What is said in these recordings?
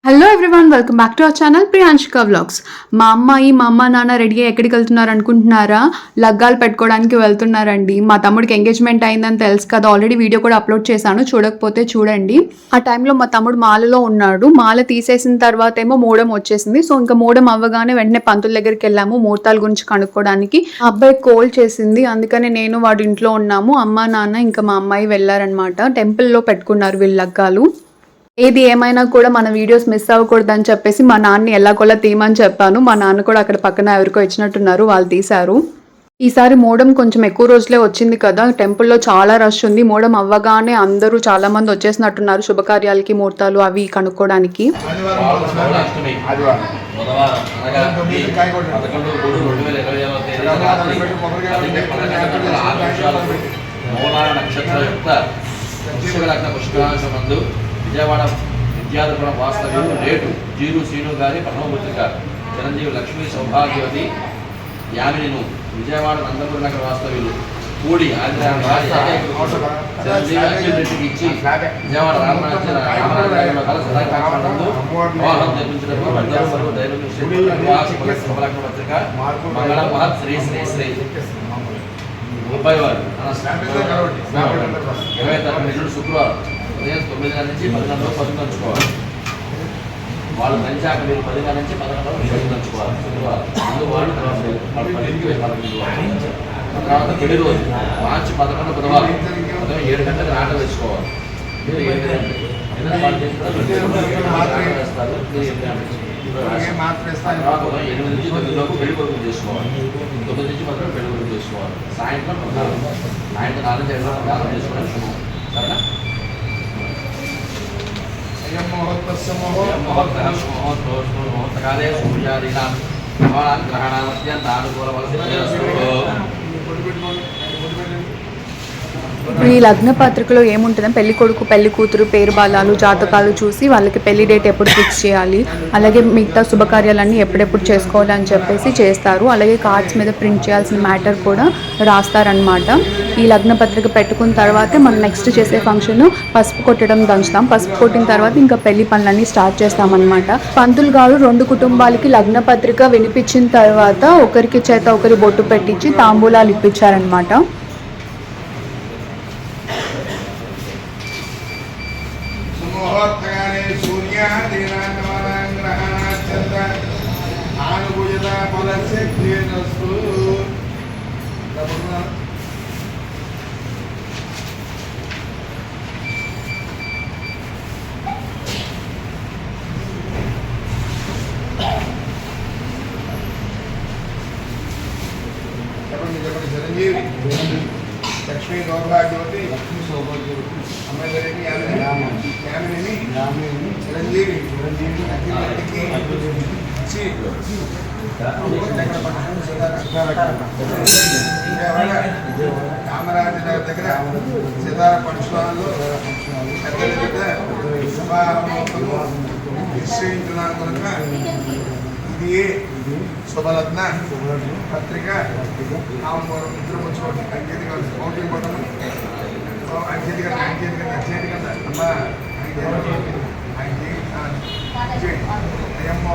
Hello everyone, welcome back to our channel Priyanshika vlogs. మా అమ్మ నాన్న రెడీ అయ్యి ఎక్కడికి వెళ్తున్నారు అనుకుంటున్నారా? లగ్గాలు పెట్టుకోవడానికి వెళ్తున్నారండి. మా తమ్ముడికి ఎంగేజ్మెంట్ అయిందని తెలుసు కదా, ఆల్రెడీ వీడియో కూడా అప్లోడ్ చేశాను, చూడకపోతే చూడండి. ఆ టైంలో మా తమ్ముడు మాలలో ఉన్నాడు. మాల తీసేసిన తర్వాత ఏమో మూడం వచ్చేసింది. సో ఇంకా మూడం అవ్వగానే వెంటనే పంతుల దగ్గరికి వెళ్ళాము ముహూర్తాల గురించి కనుక్కోవడానికి. ఆ అబ్బాయి కోల్ చేసింది, అందుకని నేను వాడి ఇంట్లో ఉన్నాము. అమ్మ నాన్న ఇంకా మా అమ్మాయి వెళ్ళారనమాట. టెంపుల్లో పెట్టుకున్నారు వీళ్ళు లగ్గాలు. ఏది ఏమైనా కూడా మన వీడియోస్ మిస్ అవ్వకూడదని చెప్పేసి మా నాన్నని ఎలాగోలా తీయమని చెప్పాను. మా నాన్న కూడా అక్కడ పక్కన ఎవరికో ఇచ్చినట్టున్నారు, వాళ్ళు తీశారు. ఈసారి మోడం కొంచెం ఎక్కువ రోజులే వచ్చింది కదా, టెంపుల్లో చాలా రష్ ఉంది. మోడం అవ్వగానే అందరూ చాలా మంది వచ్చేసినట్టున్నారు శుభకార్యాలకి, ముహూర్తాలు అవి కనుక్కోవడానికి. విజయవాడ విద్యాధపురం వాస్తవ్యులు రేటు జీరు శ్రీను గారి ప్రణవపుత్రిక చిరంజీవి లక్ష్మీ సౌభాగ్యవతి యామినిను విజయవాడ నందమూరి నగర వాస్తవ్యులు కూడి చిరంజీవి అఖిల్ రెడ్డికి ఇచ్చి విజయవాడ రామరాజంలో గల సదాకాలందు వివాహం నిర్మించినప్పుడు పత్రిక మంగళ మహత్ శ్రీ శ్రీ శ్రీ ముప్పై వారు 20 శుక్రవారం ఉదయం 9 గంటల నుంచి 10 గంటల వరకు పదుకొంచుకోవాలి. వాళ్ళు పంచాక మీరు 10 గంటల నుంచి 11 గంటల వరకు పదుకొంచుకోవాలి. శుక్రవారం ముందు వాళ్ళు తర్వాత పెళ్లి రోజు మార్చి 11 బుధవారం ఉదయం 7 గంటలకు నాట వేసుకోవాలి. మీరు 7 గంటలు వేస్తారు. తర్వాత ఉదయం 8 నుంచి 9 లోపు పెళ్లి కొడుకు చేసుకోవాలి. 9 నుంచి మాత్రం పెళ్లి కొడుకు చేసుకోవాలి. సాయంత్రం 4 నుంచి 5 దానం చేసుకోవడం శుభం. సరేనా? ముహూర్తకాలే సూర్యాదీనాం గ్రహణాం అత్యంత ఈ లగ్న పత్రికలో ఏముంటుందని పెళ్లి కొడుకు పెళ్లి కూతురు పేరు బాలాలు జాతకాలు చూసి వాళ్ళకి పెళ్లి డేట్ ఎప్పుడు ఫిక్స్ చేయాలి, అలాగే మిగతా శుభకార్యాలన్నీ ఎప్పుడెప్పుడు చేసుకోవాలి అని చెప్పేసి చేస్తారు. అలాగే కార్డ్స్ మీద ప్రింట్ చేయాల్సిన మ్యాటర్ కూడా రాస్తారనమాట. ఈ లగ్న పత్రిక పెట్టుకున్న తర్వాతే మనం నెక్స్ట్ చేసే ఫంక్షన్ పసుపు కొట్టడం దంచుతాం. పసుపు కొట్టిన తర్వాత ఇంకా పెళ్లి పనులన్నీ స్టార్ట్ చేస్తామన్నమాట. పంతులు గారు 2 కుటుంబాలకి లగ్న పత్రిక వినిపించిన తర్వాత ఒకరికి చేత ఒకరి బొట్టు పెట్టించి తాంబూలాలు ఇప్పించారనమాట. చిరంజీవి లక్ష్మీ సౌభాగ్యవతి అమ్మాయి యామిని చిరంజీవి కామరాజు దగ్గర సీతార పంచులలో నిశ్చయించున్నాను కనుక ఇది శుభలగ్న పత్రిక ఇద్దరు వచ్చి అంకేది కౌంటింగ్ పడము అంకేది కదా అమ్మ అయ్యమ్మ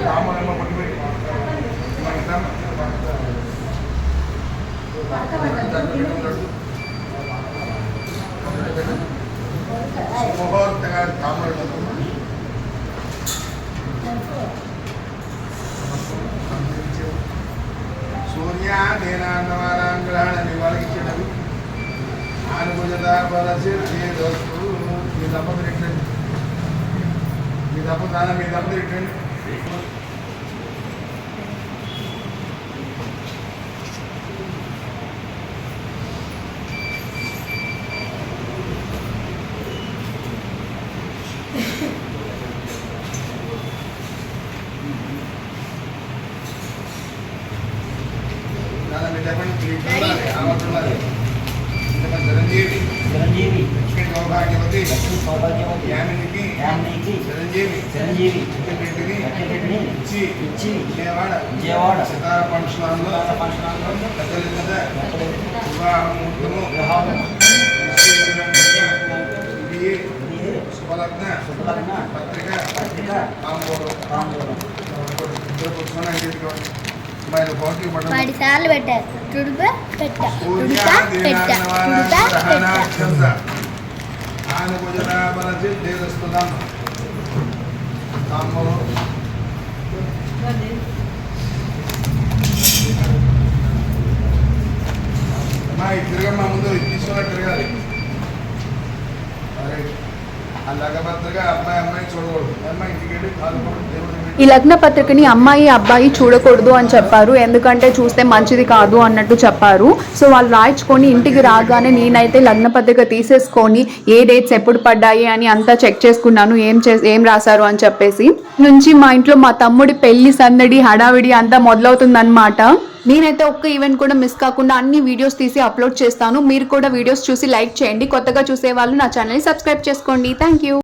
రామమ్మ పట్టుబడి ముహూర్తంగా తామర సూర్యాదేనాన్నవానాం గ్రహణని వాళ్ళకిచ్చినవి ఆనుభుజత బలసి మీ దంపతులు ఎట్టండి, మీ దంపతులు ఎట్టండి. చిరంజీవి లక్ష్మీ సౌభాగ్యవతి యామినికి చిరంజీవి రెడ్డిని ఇచ్చి విజయవాడ సితార ఫంక్షన్లో వివాహ ముహూర్తము శుభలగ్న పత్రిక తాంబూలం ఇద్దరు కూర్చొని ఇంటికి మరి భౌతిక పట్టణం 10 సార్లు పెట్టారు తుడుప పెట్ట తుడుప పెట్ట తుడుప పెట్ట ఆనుభుజనాబలచి దేదస్తుదాం తాంబూలం అమ్మా ఈ తిరగమ్మా ముందు తీసుకున్న తిరగాలి అలాగ భద్రగా అమ్మాయి చూడకూడదు అమ్మాయి ఇంటికి వెళ్ళి కాలుకోవడం దేవుడు ఈ లగ్న పత్రికని అమ్మాయి అబ్బాయి చూడకూడదు అని చెప్పారు, ఎందుకంటే చూస్తే మంచిది కాదు అన్నట్టు చెప్పారు. సో వాళ్ళు రాయించుకొని ఇంటికి రాగానే నేనైతే లగ్న పత్రిక తీసేసుకొని ఏ డేట్స్ ఎప్పుడు పడ్డాయి అని అంతా చెక్ చేసుకున్నాను, ఏం రాశారు అని చెప్పేసి. నుంచి మా ఇంట్లో మా తమ్ముడి పెళ్లి సందడి హడావిడి అంతా మొదలవుతుందన్నమాట. నేనైతే ఒక్క ఈవెంట్ కూడా మిస్ కాకుండా అన్ని వీడియోస్ తీసి అప్లోడ్ చేస్తాను. మీరు కూడా వీడియోస్ చూసి లైక్ చేయండి. కొత్తగా చూసే వాళ్ళు నా ఛానల్ని సబ్స్క్రైబ్ చేసుకోండి. Thank you.